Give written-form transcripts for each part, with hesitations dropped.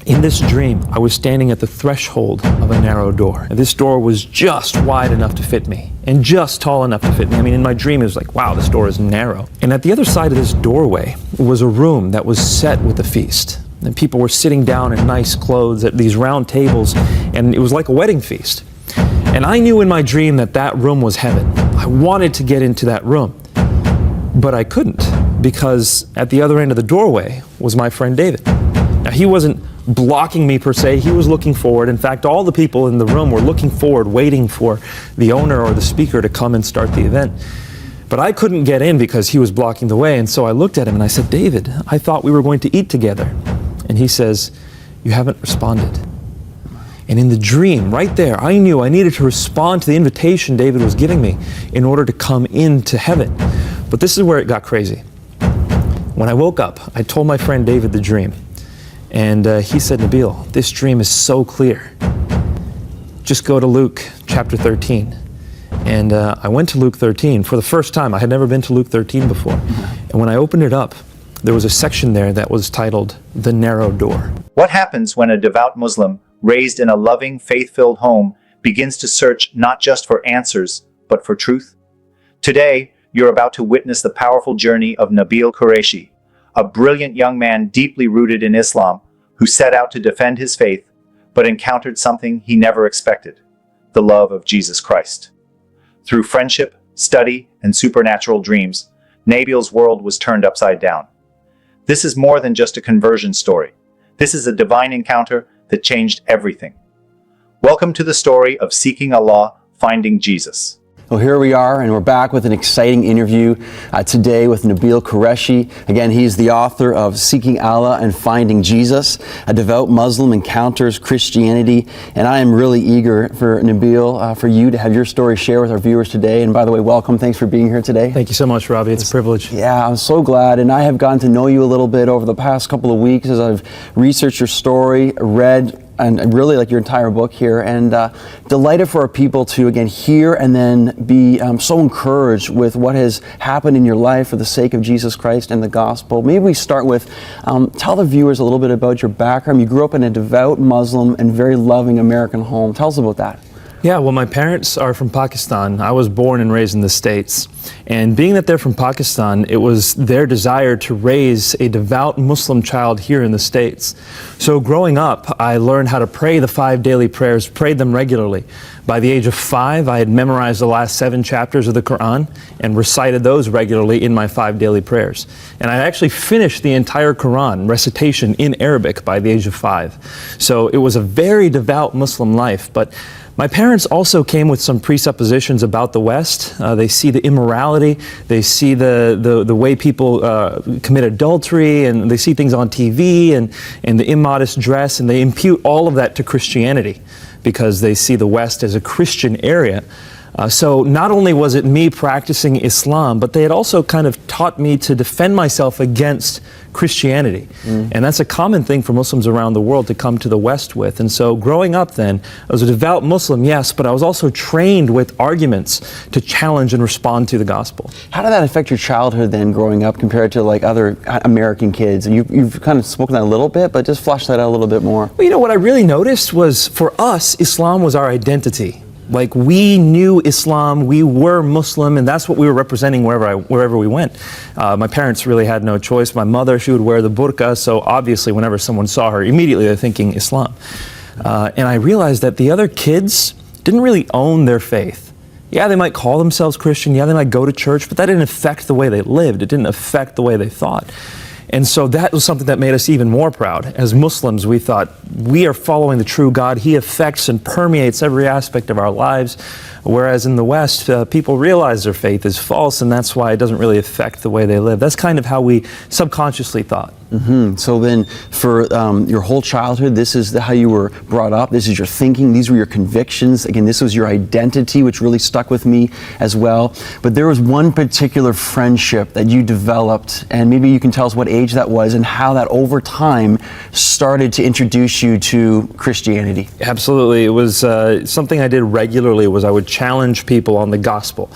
In this dream, I was standing at the threshold of a narrow door. And this door was just wide enough to fit me, and just tall enough to fit me. I mean, in my dream, it was like, wow, this door is narrow. And at the other side of this doorway was a room that was set with a feast. And people were sitting down in nice clothes at these round tables, and it was like a wedding feast. And I knew in my dream that that room was heaven. I wanted to get into that room, but I couldn't, because at the other end of the doorway was my friend David. Now, he wasn't blocking me per se, he was looking forward. In fact, all the people in the room were looking forward, waiting for the owner or the speaker to come and start the event. But I couldn't get in because he was blocking the way, and so I looked at him and I said, David, I thought we were going to eat together. And he says, you haven't responded. And in the dream, right there, I knew I needed to respond to the invitation David was giving me in order to come into heaven. But this is where it got crazy. When I woke up, I told my friend David the dream. And he said, Nabeel, this dream is so clear. Just go to Luke chapter 13. And I went to Luke 13 for the first time. I had never been to Luke 13 before. And when I opened it up, there was a section there that was titled, The Narrow Door. What happens when a devout Muslim, raised in a loving, faith-filled home, begins to search not just for answers, but for truth? Today, you're about to witness the powerful journey of NABEEL QURESHI, a brilliant young man deeply rooted in Islam, who set out to defend his faith, but encountered something he never expected: the love of Jesus Christ. Through friendship, study, and supernatural dreams, NABEEL's world was turned upside down. This is more than just a conversion story. This is a divine encounter that changed everything. Welcome to the story of Seeking Allah, Finding Jesus. Well, here we are, and we're back with an exciting interview today with NABEEL QURESHI. Again, he's the author of Seeking Allah and Finding Jesus, a devout Muslim encounters Christianity. And I am really eager for NABEEL, for you to have your story share with our viewers today. And by the way, welcome. Thanks for being here today. Thank you so much, Robbie. It's a privilege. Yeah, I'm so glad. And I have gotten to know you a little bit over the past couple of weeks as I've researched your story, read, and really like your entire book here, and delighted for our people to again hear and then be so encouraged with what has happened in your life for the sake of Jesus Christ and the gospel. Maybe we start with, tell the viewers a little bit about your background. You grew up in a devout Muslim and very loving American home. Tell us about that. Yeah, well, my parents are from Pakistan. I was born and raised in the States. And being that they're from Pakistan, it was their desire to raise a devout Muslim child here in the States. So growing up, I learned how to pray the 5 daily prayers, prayed them regularly. By the age of 5, I had memorized the last 7 chapters of the Quran and recited those regularly in my 5 daily prayers. And I actually finished the entire Quran recitation in Arabic by the age of 5. So it was a very devout Muslim life. But my parents also came with some presuppositions about the West. They see the immorality, they see the way people commit adultery, and they see things on TV and the immodest dress, and they impute all of that to Christianity because they see the West as a Christian area. So not only was it me practicing Islam, but they had also kind of taught me to defend myself against Christianity. And that's a common thing for Muslims around the world to come to the West with. And so growing up then, I was a devout Muslim, yes, but I was also trained with arguments to challenge and respond to the gospel. How did that affect your childhood then growing up compared to like other American kids? And you've kind of spoken that a little bit, but just flesh that out a little bit more. Well, you know, what I really noticed was for us, Islam was our identity. Like, we knew Islam, we were Muslim, and that's what we were representing wherever we went. My parents really had no choice. My mother, she would wear the burqa, so obviously whenever someone saw her, immediately they're thinking Islam. And I realized that the other kids didn't really own their faith. Yeah, they might call themselves Christian, yeah, they might go to church, but that didn't affect the way they lived. It didn't affect the way they thought. And so that was something that made us even more proud. As Muslims, we thought, we are following the true God. He affects and permeates every aspect of our lives. Whereas in the West, people realize their faith is false, and that's why it doesn't really affect the way they live. That's kind of how we subconsciously thought. So then for your whole childhood, this is how you were brought up, this is your thinking, these were your convictions. Again, this was your identity, which really stuck with me as well. But there was one particular friendship that you developed, and maybe you can tell us what age that was and how that over time started to introduce you to Christianity. Absolutely. It was something I did regularly. Was I would challenge people on the gospel.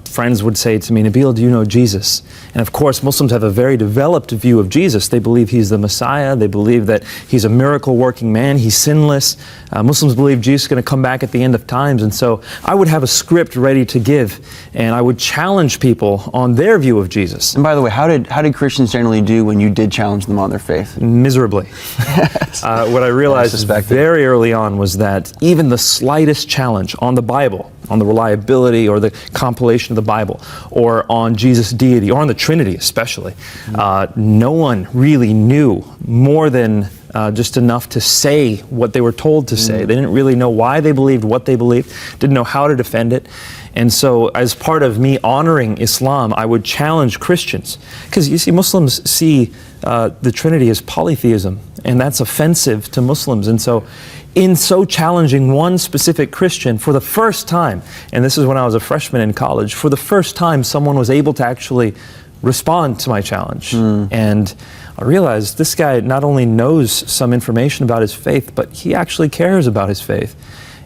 Friends would say to me, Nabeel, do you know Jesus? And of course, Muslims have a very developed view of Jesus. They believe he's the Messiah. They believe that he's a miracle-working man. He's sinless. Muslims believe Jesus is going to come back at the end of times. And so I would have a script ready to give, and I would challenge people on their view of Jesus. And by the way, how did Christians generally do when you did challenge them on their faith? Miserably. Yes. What I realized very early on was that even the slightest challenge on the Bible, on the reliability or the compilation of the Bible, or on Jesus' deity, or on the Trinity especially, no one really knew more than just enough to say what they were told to say. They didn't really know why they believed what they believed, didn't know how to defend it. And so as part of me honoring Islam, I would challenge Christians. Because you see, Muslims see the Trinity as polytheism, and that's offensive to Muslims. And so in so challenging one specific Christian for the first time, and this is when I was a freshman in college, for the first time someone was able to actually respond to my challenge. And I realized this guy not only knows some information about his faith, but he actually cares about his faith.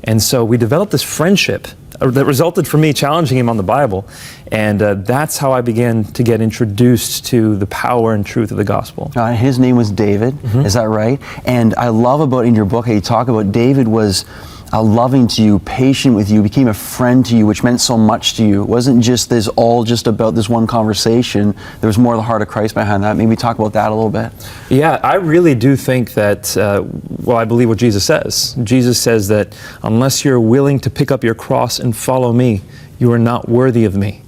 And so we developed this friendship that resulted from me challenging him on the Bible. And that's how I began to get introduced to the power and truth of the gospel. His name was David, is that right? And I love about in your book how you talk about David was loving to you, patient with you, became a friend to you, which meant so much to you. It wasn't just this all just about this one conversation. There was more of the heart of Christ behind that. Maybe talk about that a little bit. Yeah, I really do think that, well, I believe what Jesus says. Jesus says that unless you're willing to pick up your cross and follow me, you are not worthy of me.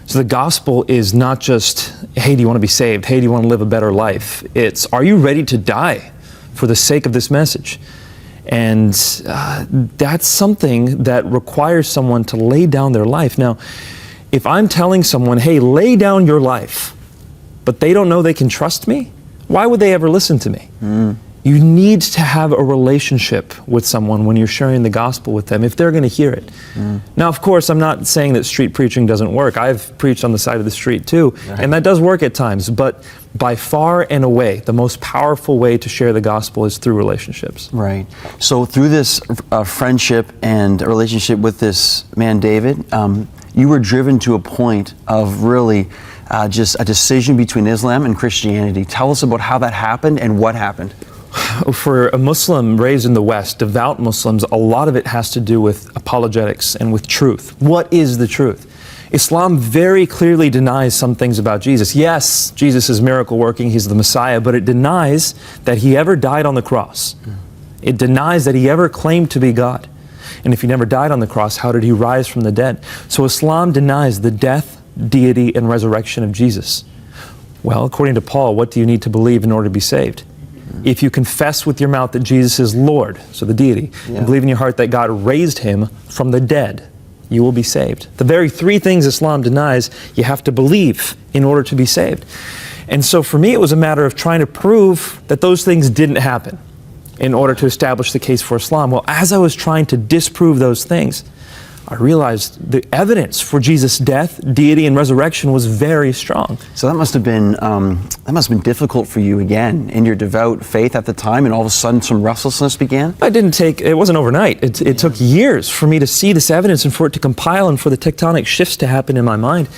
So the gospel is not just, hey, do you want to be saved? Hey, do you want to live a better life? It's, are you ready to die for the sake of this message? And that's something that requires someone to lay down their life. Now, if I'm telling someone, hey, lay down your life, but they don't know they can trust me, why would they ever listen to me? You need to have a relationship with someone when you're sharing the gospel with them, if they're going to hear it. Now, of course, I'm not saying that street preaching doesn't work. I've preached on the side of the street too, and that does work at times. But by far and away, the most powerful way to share the gospel is through relationships. Right. So through this friendship and relationship with this man, David, you were driven to a point of really just a decision between Islam and Christianity. Tell us about how that happened and what happened. For a Muslim raised in the West, devout Muslims, a lot of it has to do with apologetics and with truth. What is the truth? Islam very clearly denies some things about Jesus. Yes, Jesus is miracle working, he's the Messiah, but it denies that he ever died on the cross. It denies that he ever claimed to be God. And if he never died on the cross, how did he rise from the dead? So Islam denies the death, deity, and resurrection of Jesus. Well, according to Paul, what do you need to believe in order to be saved? If you confess with your mouth that Jesus is Lord, so the deity, and believe in your heart that God raised him from the dead, you will be saved. The very three things Islam denies, you have to believe in order to be saved. And so for me, it was a matter of trying to prove that those things didn't happen in order to establish the case for Islam. Well, as I was trying to disprove those things, I realized the evidence for Jesus' death, deity, and resurrection was very strong. So that must have been difficult for you again in your devout faith at the time, and all of a sudden some restlessness began? It wasn't overnight. It took years for me to see this evidence and for it to compile and for the tectonic shifts to happen in my mind.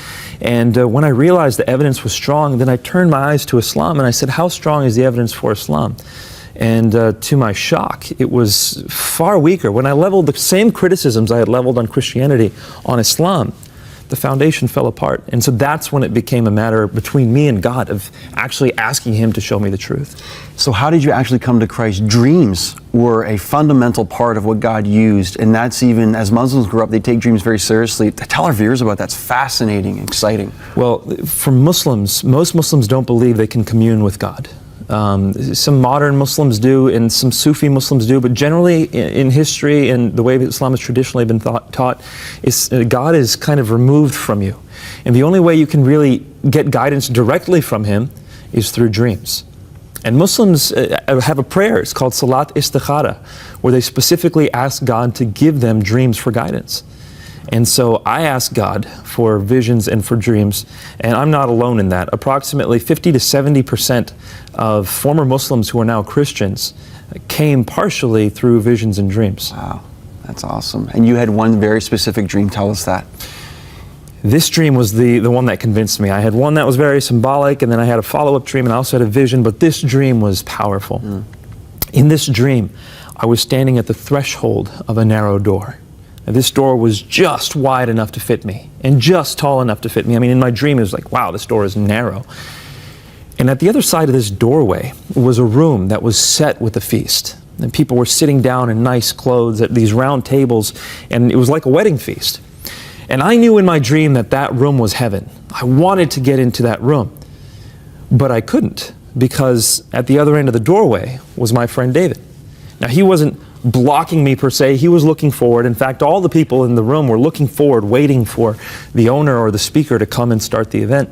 And when I realized the evidence was strong, then I turned my eyes to Islam and I said, how strong is the evidence for Islam? And to my shock, it was far weaker. When I leveled the same criticisms I had leveled on Christianity on Islam, the foundation fell apart. And so that's when it became a matter between me and God of actually asking him to show me the truth. So how did you actually come to Christ? Dreams were a fundamental part of what God used, and that's even, as Muslims grew up, they take dreams very seriously. Tell our viewers about that. It's fascinating, exciting. Well, for Muslims, most Muslims don't believe they can commune with God. Some modern Muslims do, and some Sufi Muslims do, but generally in history and the way that Islam has traditionally been taught, is God is kind of removed from you. And the only way you can really get guidance directly from him is through dreams. And Muslims have a prayer, it's called Salat Istikhara, where they specifically ask God to give them dreams for guidance. And so I ask God for visions and for dreams, and I'm not alone in that. Approximately 50 to 70% of former Muslims who are now Christians came partially through visions and dreams. Wow, that's awesome. And you had one very specific dream. Tell us that. This dream was the one that convinced me. I had one that was very symbolic, and then I had a follow-up dream, and I also had a vision, but this dream was powerful. In this dream, I was standing at the threshold of a narrow door. And this door was just wide enough to fit me, and just tall enough to fit me. I mean, in my dream, it was like, wow, this door is narrow. And at the other side of this doorway was a room that was set with a feast. And people were sitting down in nice clothes at these round tables, and it was like a wedding feast. And I knew in my dream that that room was heaven. I wanted to get into that room, but I couldn't, because at the other end of the doorway was my friend David. Now, he wasn't blocking me per se, he was looking forward. In fact, all the people in the room were looking forward, waiting for the owner or the speaker to come and start the event.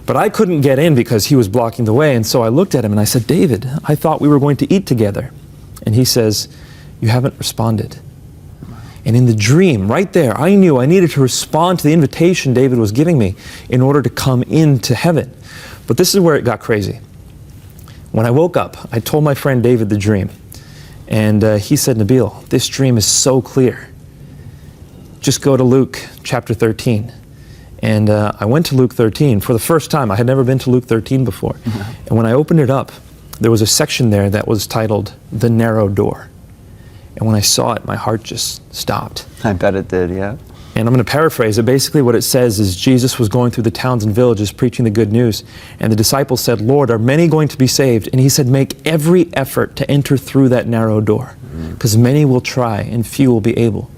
But I couldn't get in because he was blocking the way, and so I looked at him and I said, David, I thought we were going to eat together. And he says, you haven't responded. And in the dream, right there, I knew I needed to respond to the invitation David was giving me in order to come into heaven. But this is where it got crazy. When I woke up, I told my friend David the dream. And he said, Nabeel, this dream is so clear. Just go to Luke chapter 13. And I went to Luke 13 for the first time. I had never been to Luke 13 before. And when I opened it up, there was a section there that was titled, The Narrow Door. And when I saw it, my heart just stopped. I bet it did, yeah. And I'm going to paraphrase it. Basically what it says is Jesus was going through the towns and villages preaching the good news. And the disciples said, Lord, are many going to be saved? And he said, make every effort to enter through that narrow door, because many will try and few will be able.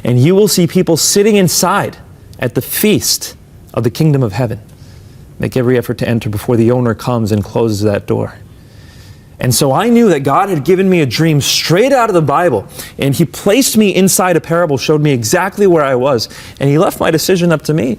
And you will see people sitting inside at the feast of the kingdom of heaven. Make every effort to enter before the owner comes and closes that door. And so I knew that God had given me a dream straight out of the Bible, and he placed me inside a parable, showed me exactly where I was, and he left my decision up to me.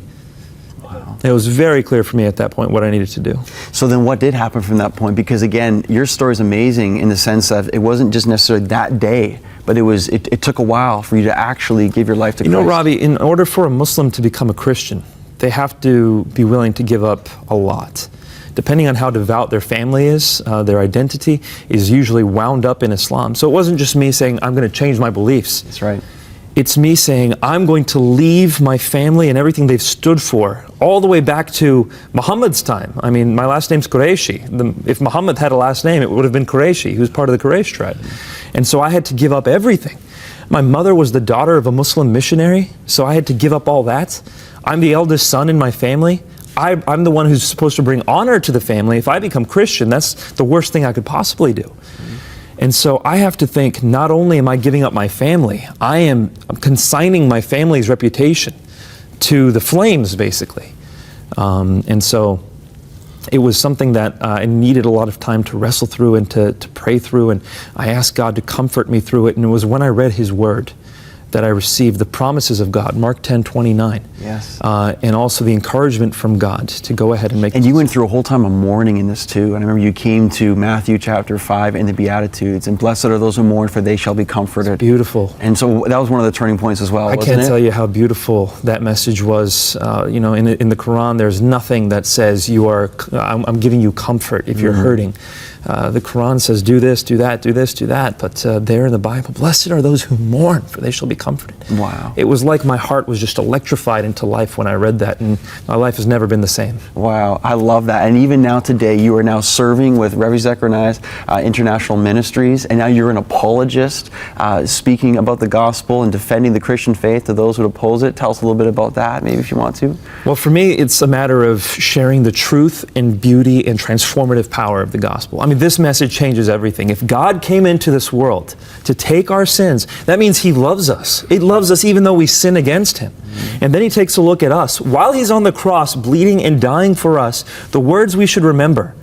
Wow. It was very clear for me at that point what I needed to do. So then what did happen from that point? Because again, your story is amazing in the sense that it wasn't just necessarily that day, but it took a while for you to actually give your life to Christ. You know, Robbie, in order for a Muslim to become a Christian, they have to be willing to give up a lot. Depending on how devout their family is, their identity is usually wound up in Islam. So it wasn't just me saying, I'm going to change my beliefs. That's right. It's me saying, I'm going to leave my family and everything they've stood for, all the way back to Muhammad's time. I mean, my last name's Qureshi. If Muhammad had a last name, it would have been Qureshi. He was part of the Quraysh tribe. And so I had to give up everything. My mother was the daughter of a Muslim missionary, so I had to give up all that. I'm the eldest son in my family. I'm the one who's supposed to bring honor to the family. If I become Christian, that's the worst thing I could possibly do. And so I have to think, not only am I giving up my family, I'm consigning my family's reputation to the flames, basically. And so it was something that I needed a lot of time to wrestle through and to pray through, and I asked God to comfort me through it. And it was when I read his word that I received the promises of God, Mark 10:29. Yes. And also the encouragement from God to go ahead and make. And you went through a whole time of mourning in this too. And I remember you came to Matthew chapter 5 in the Beatitudes, and blessed are those who mourn, for they shall be comforted. It's beautiful. And so that was one of the turning points as well, I wasn't can't it? tell you how beautiful that message was. You know, in the Quran, there's nothing that says I'm giving you comfort if you're hurting. The Quran says, do this, do that, do this, do that. But there in the Bible, blessed are those who mourn, for they shall be comforted. Wow. It was like my heart was just electrified into life when I read that, and my life has never been the same. Wow, I love that. And even now today, you are now serving with Revi Zechariah's International Ministries, and now you're an apologist, speaking about the gospel and defending the Christian faith to those who oppose it. Tell us a little bit about that, maybe if you want to. Well, for me, it's a matter of sharing the truth and beauty and transformative power of the gospel. I mean, this message changes everything. If God came into this world to take our sins, that means he loves us. He loves us even though we sin against him. And then he takes a look at us. While he's on the cross, bleeding and dying for us, the words we should remember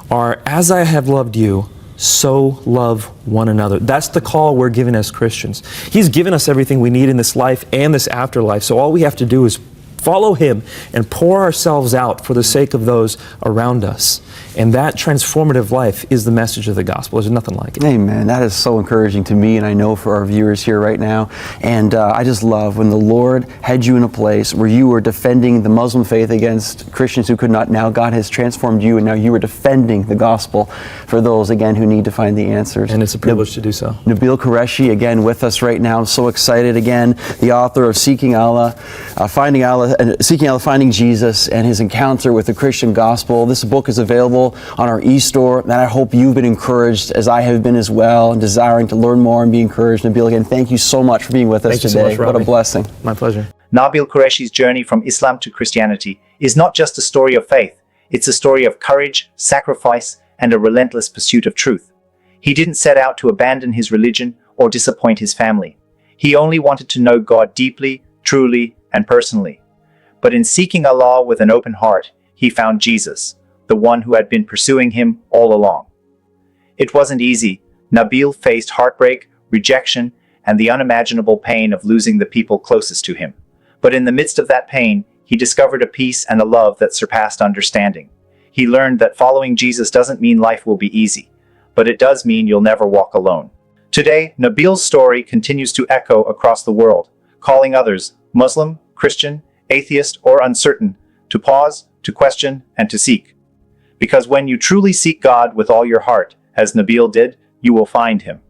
are, as I have loved you, so love one another. That's the call we're given as Christians. He's given us everything we need in this life and this afterlife. So all we have to do is follow him and pour ourselves out for the sake of those around us. And that transformative life is the message of the gospel. There's nothing like it. Amen. That is so encouraging to me, and I know for our viewers here right now. And I just love when the Lord had you in a place where you were defending the Muslim faith against Christians who could not. Now God has transformed you, and now you are defending the gospel for those, again, who need to find the answers. And it's a privilege to do so. NABEEL Qureshi, again, with us right now. I'm so excited again. The author of Seeking Allah, Finding Allah, Seeking Out Finding Jesus and his encounter with the Christian gospel. This book is available on our e-store, and I hope you've been encouraged as I have been as well, and desiring to learn more and be encouraged. Nabil, again, thank you so much for being with us Thank you so today. much for What a having me. blessing. My pleasure. NABEEL Qureshi's journey from Islam to Christianity is not just a story of faith, it's a story of courage, sacrifice, and a relentless pursuit of truth. He didn't set out to abandon his religion or disappoint his family. He only wanted to know God deeply, truly, and personally. But in seeking Allah with an open heart, he found Jesus, the one who had been pursuing him all along. It wasn't easy. Nabil faced heartbreak, rejection, and the unimaginable pain of losing the people closest to him. But in the midst of that pain, he discovered a peace and a love that surpassed understanding. He learned that following Jesus doesn't mean life will be easy, but it does mean you'll never walk alone. Today, Nabil's story continues to echo across the world, calling others, Muslim, Christian, atheist, or uncertain, to pause, to question, and to seek. Because when you truly seek God with all your heart, as Nabil did, you will find him.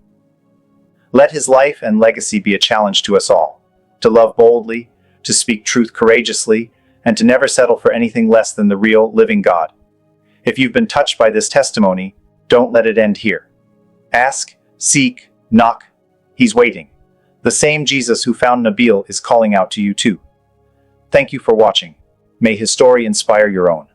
Let his life and legacy be a challenge to us all, to love boldly, to speak truth courageously, and to never settle for anything less than the real, living God. If you've been touched by this testimony, don't let it end here. Ask, seek, knock. He's waiting. The same Jesus who found Nabil is calling out to you too. Thank you for watching. May his story inspire your own.